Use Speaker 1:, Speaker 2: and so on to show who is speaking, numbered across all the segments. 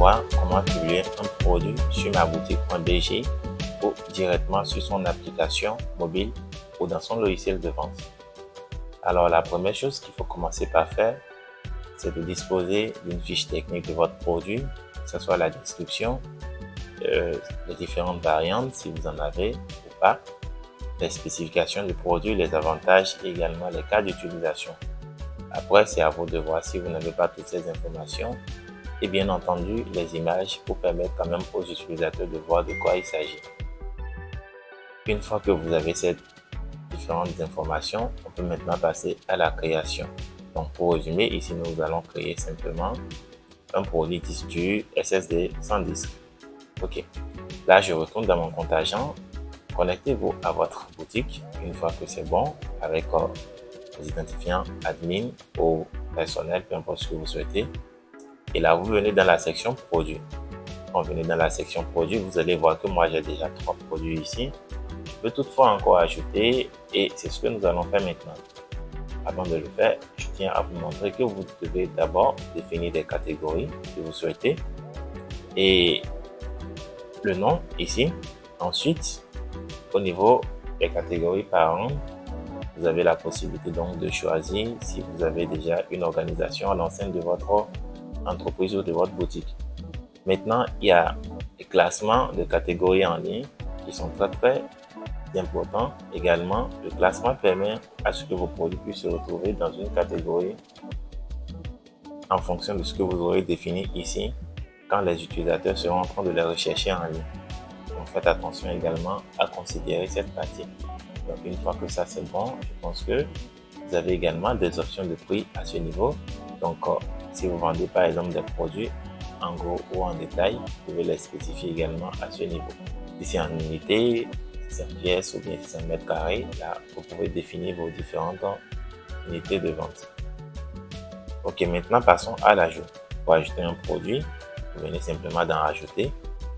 Speaker 1: voir comment publier un produit sur ma boutique.bg ou directement sur son application mobile ou dans son logiciel de vente. Alors la première chose qu'il faut commencer par faire, c'est de disposer d'une fiche technique de votre produit, que ce soit la description, les différentes variantes si vous en avez ou pas, les spécifications du produit, les avantages et également les cas d'utilisation. Après, c'est à vous de voir si vous n'avez pas toutes ces informations et bien entendu les images pour permettre quand même aux utilisateurs de voir de quoi il s'agit. Une fois que vous avez ces différentes informations, on peut maintenant passer à la création. Donc pour résumer, ici nous allons créer simplement un produit disque dur SSD sans disque. Ok, là je retourne dans mon compte agent. Connectez-vous à votre boutique une fois que c'est bon avec vos identifiants admin ou personnel, peu importe ce que vous souhaitez. Et là vous venez dans la section produits. Quand vous venez dans la section produits, vous allez voir que moi j'ai déjà 3 produits ici. Je peux toutefois encore ajouter et c'est ce que nous allons faire maintenant. Avant de le faire, je tiens à vous montrer que vous devez d'abord définir des catégories que vous souhaitez et le nom ici. Ensuite, au niveau des catégories parents, vous avez la possibilité donc de choisir si vous avez déjà une organisation à l'enceinte de votre entreprise ou de votre boutique. Maintenant, il y a les classements de catégories en ligne qui sont très important. Également, le classement permet à ce que vos produits puissent se retrouver dans une catégorie en fonction de ce que vous aurez défini ici quand les utilisateurs seront en train de les rechercher en ligne. Donc faites attention également à considérer cette partie. Donc une fois que ça c'est bon, je pense que vous avez également des options de prix à ce niveau. Donc si vous vendez par exemple des produits en gros ou en détail, vous pouvez les spécifier également à ce niveau. Si c'est en unité, 5 pièces ou bien 5 mètres carrés, là vous pouvez définir vos différentes unités de vente. Ok, maintenant passons à l'ajout. Pour ajouter un produit, vous venez simplement d'en rajouter.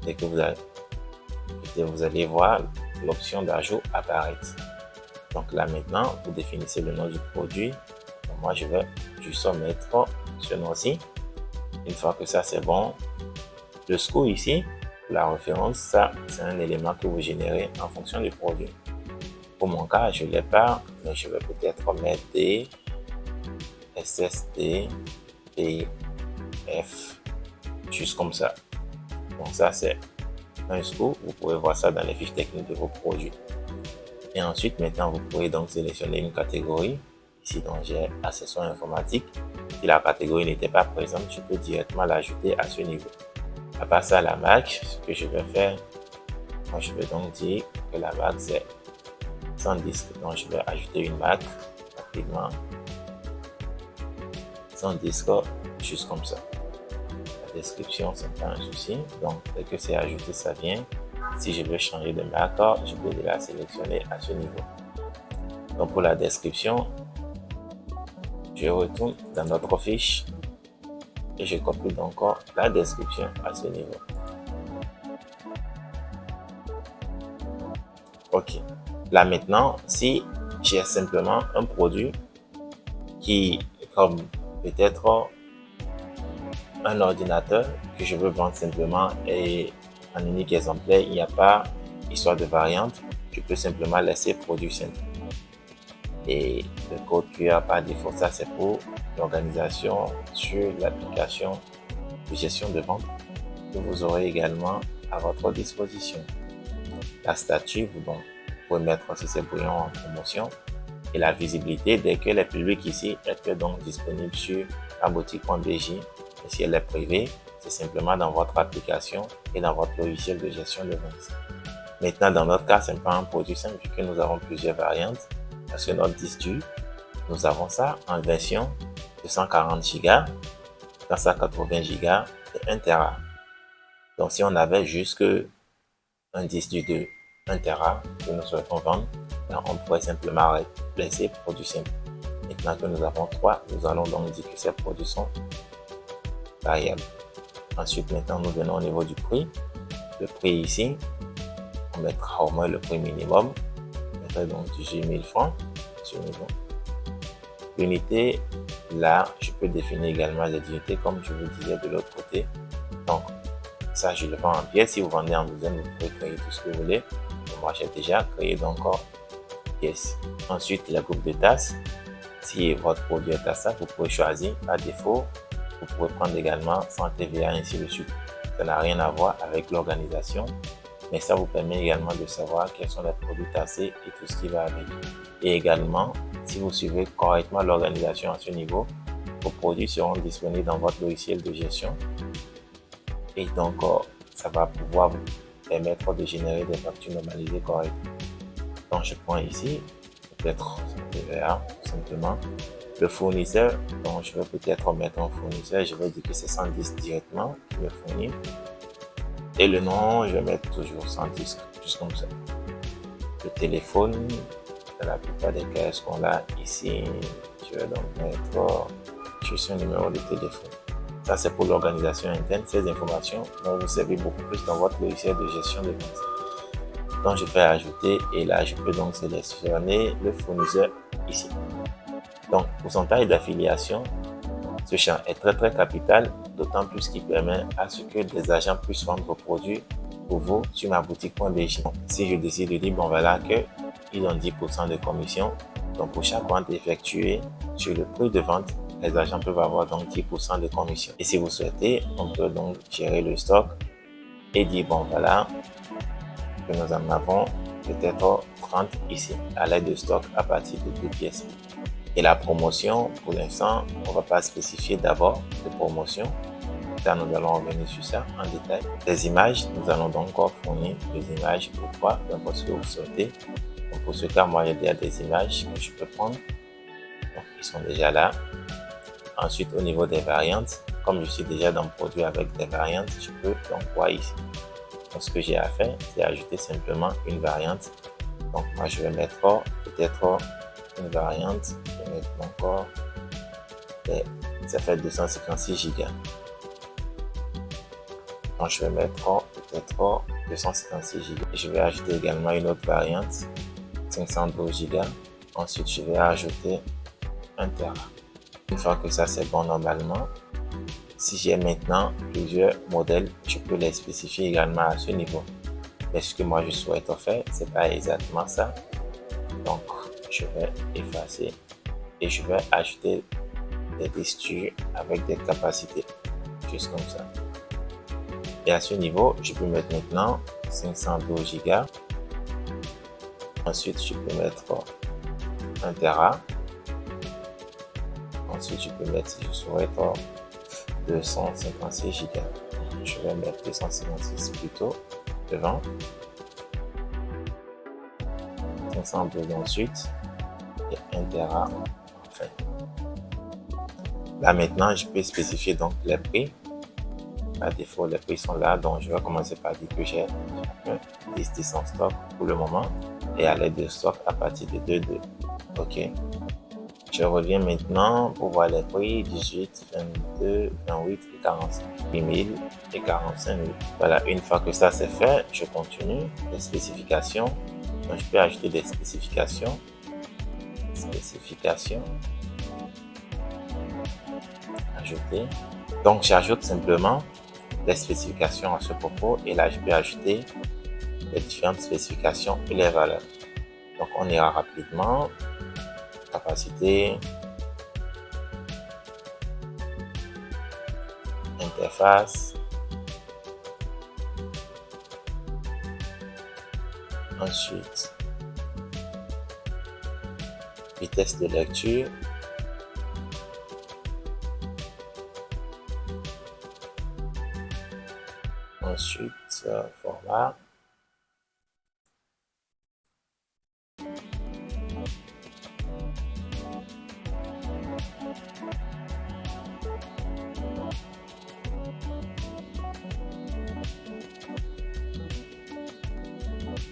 Speaker 1: Dès que vous allez voir l'option d'ajout apparaître. Donc là maintenant, vous définissez le nom du produit. Donc, moi je vais juste mettre ce nom-ci. Une fois que ça c'est bon, le score ici, la référence, ça, c'est un élément que vous générez en fonction du produit. Pour mon cas, je ne l'ai pas, mais je vais peut-être mettre des SSD, PF, juste comme ça. Donc ça, c'est un score. Vous pouvez voir ça dans les fiches techniques de vos produits. Et ensuite, maintenant, vous pouvez donc sélectionner une catégorie. Ici, donc j'ai accessoires informatiques. Si la catégorie n'était pas présente, je peux directement l'ajouter à ce niveau. À part ça, la marque, ce que je vais faire, moi je vais donc dire que la marque c'est sans disque. Donc je vais ajouter une marque rapidement sans disque, juste comme ça. La description, c'est pas un souci. Donc dès que c'est ajouté, ça vient. Si je veux changer de marque, je peux la sélectionner à ce niveau. Donc pour la description, je retourne dans notre fiche. Et je copie donc la description à ce niveau. Ok. Là maintenant, si j'ai simplement un produit qui, comme peut-être un ordinateur que je veux vendre simplement et en unique exemplaire, il n'y a pas histoire de variante, je peux simplement laisser produit simple. Et le code QR par défaut, ça c'est pour l'organisation sur l'application de gestion de vente que vous aurez également à votre disposition. La statue, vous pouvez mettre si c'est bouillon en promotion et la visibilité dès qu'elle est publique ici, elle peut donc disponible sur la boutique.bg. Et si elle est privée, c'est simplement dans votre application et dans votre logiciel de gestion de vente. Maintenant, dans notre cas, c'est pas un produit simple vu que nous avons plusieurs variantes. Parce que notre disque dur, nous avons ça en version de 140 Go, 280 Go et 1 Tera. Donc si on avait juste un disque dur de 1 Tera que nous souhaitons vendre, on pourrait simplement laisser produit simple. Maintenant que nous avons 3, nous allons donc dire que ces produits sont variables. Ensuite, maintenant, nous venons au niveau du prix. Le prix ici, on mettra au moins le prix minimum. Donc 18 000 francs sur le niveau. L'unité, là, je peux définir également les unités comme je vous disais de l'autre côté. Donc, ça, je le vends en pièces. Si vous vendez en douzaine, vous pouvez créer tout ce que vous voulez. Moi, j'ai déjà créé donc pièces. Ensuite, le groupe de tasses. Si votre produit est tassable, vous pouvez choisir. Par défaut, vous pouvez prendre également sans TVA, ainsi de suite. Ça n'a rien à voir avec l'organisation, mais ça vous permet également de savoir quels sont les produits tassés et tout ce qui va avec. Et également, si vous suivez correctement l'organisation à ce niveau, vos produits seront disponibles dans votre logiciel de gestion. Et donc, ça va pouvoir vous permettre de générer des factures normalisées correctement. Donc, je prends ici, peut-être TVA, tout simplement. Le fournisseur, donc je vais peut-être mettre un fournisseur, je vais dire que c'est 110 directement qui me fournit. Et le nom, je vais mettre toujours 110, juste comme ça. Le téléphone, dans la plupart des cas, ce qu'on a ici, je vais donc mettre juste un numéro de téléphone. Ça, c'est pour l'organisation interne. Ces informations vont vous servir beaucoup plus dans votre logiciel de gestion de vente. Donc, je fais ajouter et là, je peux donc sélectionner le fournisseur ici. Donc, pourcentage d'affiliation, ce champ est très capital, d'autant plus qu'il permet à ce que des agents puissent vendre vos produits pour vous sur ma boutique.bj. Si je décide de dire, bon voilà, qu'ils ont 10% de commission, donc pour chaque vente effectuée sur le prix de vente, les agents peuvent avoir donc 10% de commission. Et si vous souhaitez, on peut donc gérer le stock et dire, bon voilà, que nous en avons peut-être 30 ici, à l'aide de stock à partir de 2 pièces. Et la promotion, pour l'instant, on ne va pas spécifier d'abord de promotion. Ça, nous allons revenir sur ça en détail. Les images, nous allons donc fournir des images pour toi, pour ce que vous souhaitez. Donc pour ce cas, moi, il y a déjà des images que je peux prendre. Donc, ils sont déjà là. Ensuite, au niveau des variantes, comme je suis déjà dans le produit avec des variantes, je peux donc voir ici. Donc, ce que j'ai à faire, c'est ajouter simplement une variante. Donc, moi, je vais mettre peut-être une variante. Je vais mettre encore, ça fait 256 Go. Donc, je vais mettre peut-être 256 Go. Et je vais ajouter également une autre variante, 512 Go. Ensuite, je vais ajouter 1 Tera. Une fois que ça c'est bon normalement, si j'ai maintenant plusieurs modèles, je peux les spécifier également à ce niveau. Mais ce que moi je souhaite faire, c'est pas exactement ça. Donc, je vais effacer et je vais ajouter des textures avec des capacités, juste comme ça. Et à ce niveau, je peux mettre maintenant 512 Go. Ensuite, je peux mettre 1 Tera. Ensuite, je peux mettre, si je souhaite, 256 Go. Je vais mettre 256 plutôt devant. 512 ensuite. Et 1 Tera enfin. Là maintenant, je peux spécifier donc les prix. Par défaut, les prix sont là. Donc, je vais commencer par dire que j'ai 10 en stock pour le moment. Et à l'aide de stock à partir de 2,2. OK. Je reviens maintenant pour voir les prix 18, 22, 28 et 45. 8 000 et 45 000. Voilà, une fois que ça c'est fait, je continue. Les spécifications. Donc, je peux ajouter des spécifications. Ajouter. Donc, j'ajoute simplement les spécifications à ce propos. Et là, je peux ajouter les différentes spécifications et les valeurs. Donc, on ira rapidement. Capacité, interface, ensuite vitesse de lecture, ensuite format,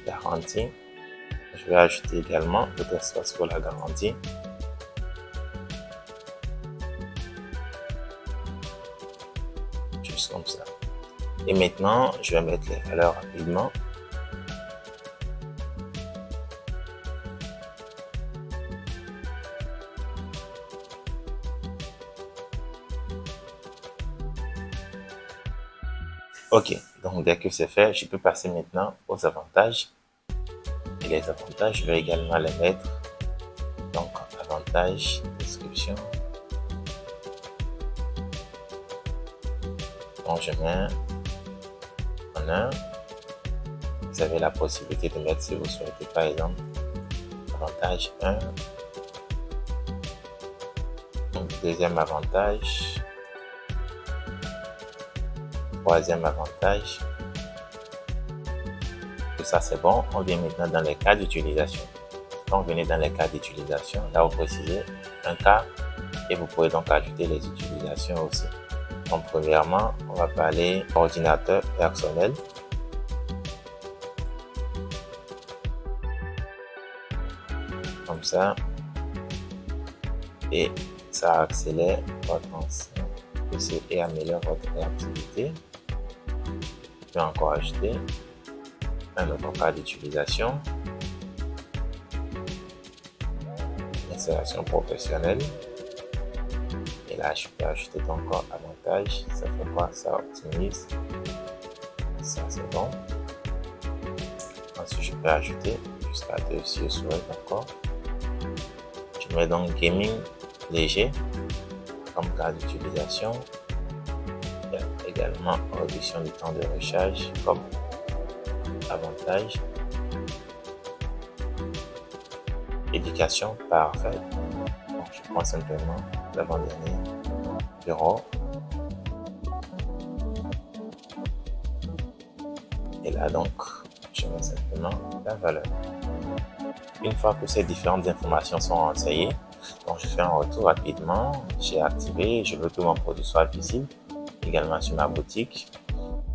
Speaker 1: garantie. Je vais ajouter également d'autres espaces pour la garantie. Juste comme ça. Et maintenant, je vais mettre les valeurs rapidement. Ok, donc dès que c'est fait, je peux passer maintenant aux avantages. Et les avantages, je vais également les mettre. Donc, avantages, description. Donc, je mets en 1. Vous avez la possibilité de mettre, si vous souhaitez, par exemple, avantage 1. Donc, deuxième avantage. Troisième avantage. Tout ça, c'est bon. On vient maintenant dans les cas d'utilisation. Quand vous venez dans les cas d'utilisation, là, vous précisez un cas et vous pouvez donc ajouter les utilisations aussi. Donc, premièrement, on va parler ordinateur personnel. Comme ça. Et ça accélère votre ancien PC et améliore votre réactivité. Je vais encore ajouter un autre cas d'utilisation. Installation professionnelle. Et là, je peux ajouter encore avantage. Ça fait quoi? Ça optimise. Ça, c'est bon. Ensuite, je peux ajouter jusqu'à 2 yeux souris encore. Je mets donc gaming léger comme cas d'utilisation. Il y a également réduction du temps de recharge comme avantage. Éducation parfaite. Donc, je prends simplement l'avant-dernier bureau. Et là donc, je mets simplement la valeur. Une fois que ces différentes informations sont renseignées, donc je fais un retour rapidement. J'ai activé, je veux que mon produit soit visible également sur ma boutique.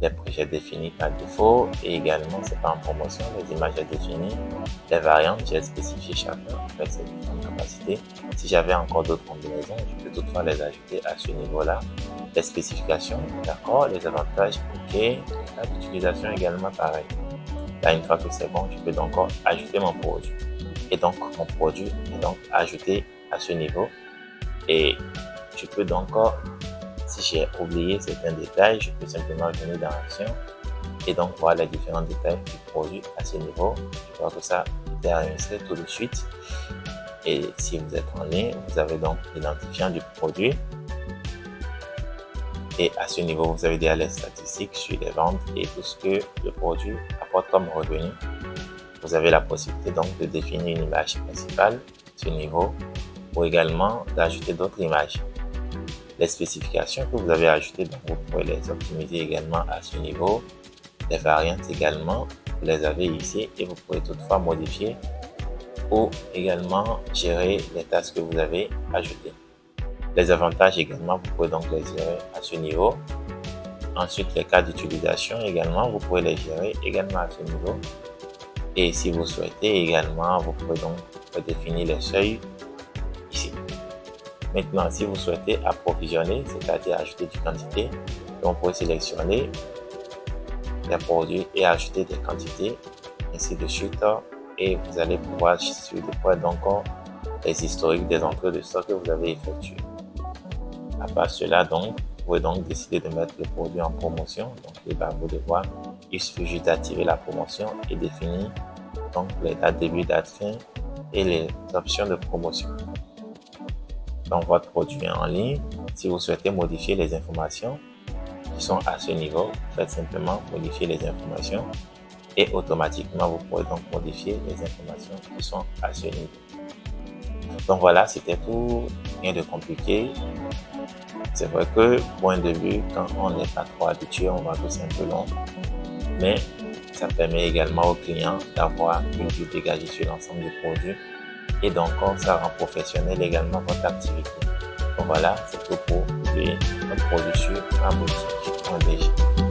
Speaker 1: Les prix j'ai définis par défaut et également c'est pas en promotion. Les images j'ai définies, les variantes j'ai spécifié chacun avec ses différentes capacités. Si j'avais encore d'autres combinaisons, je peux toutefois les ajouter à ce niveau-là. Les spécifications, d'accord, les avantages, ok, les cas d'utilisation également pareil. Là, une fois que c'est bon, je peux donc ajouter mon produit. Et donc, mon produit est donc ajouté à ce niveau. Et je peux donc, si j'ai oublié certains détails, je peux simplement venir dans l'action et donc voir les différents détails du produit à ce niveau. Je vois que ça est enregistré tout de suite. Et si vous êtes en ligne, vous avez donc l'identifiant du produit. Et à ce niveau, vous avez déjà les statistiques sur les ventes et tout ce que le produit apporte comme revenu. Vous avez la possibilité donc de définir une image principale à ce niveau ou également d'ajouter d'autres images. Les spécifications que vous avez ajoutées, donc vous pouvez les optimiser également à ce niveau. Les variantes également, vous les avez ici et vous pouvez toutefois modifier ou également gérer les tâches que vous avez ajoutées. Les avantages également, vous pouvez donc les gérer à ce niveau. Ensuite, les cas d'utilisation également, vous pouvez les gérer également à ce niveau. Et si vous souhaitez également, vous pouvez donc définir les seuils ici. Maintenant, si vous souhaitez approvisionner, c'est-à-dire ajouter du quantité, on peut sélectionner les produits et ajouter des quantités, ainsi de suite. Et vous allez pouvoir suivre de près donc les historiques des entrées de stock que vous avez effectuées. À part cela, donc, vous pouvez donc décider de mettre le produit en promotion. Donc, il va vous devoir, il suffit juste d'activer la promotion et définir donc les dates début, date fin et les options de promotion. Donc, votre produit est en ligne. Si vous souhaitez modifier les informations qui sont à ce niveau, vous faites simplement modifier les informations et automatiquement, vous pourrez donc modifier les informations qui sont à ce niveau. Donc voilà, c'était tout, rien de compliqué. C'est vrai que pour un début, quand on n'est pas trop habitué, on voit que c'est un peu long. Mais ça permet également aux clients d'avoir une vue dégagée sur l'ensemble du produit. Et donc, ça rend professionnel également votre activité. Donc voilà, c'est tout pour publier un produit sur ma boutique.bg.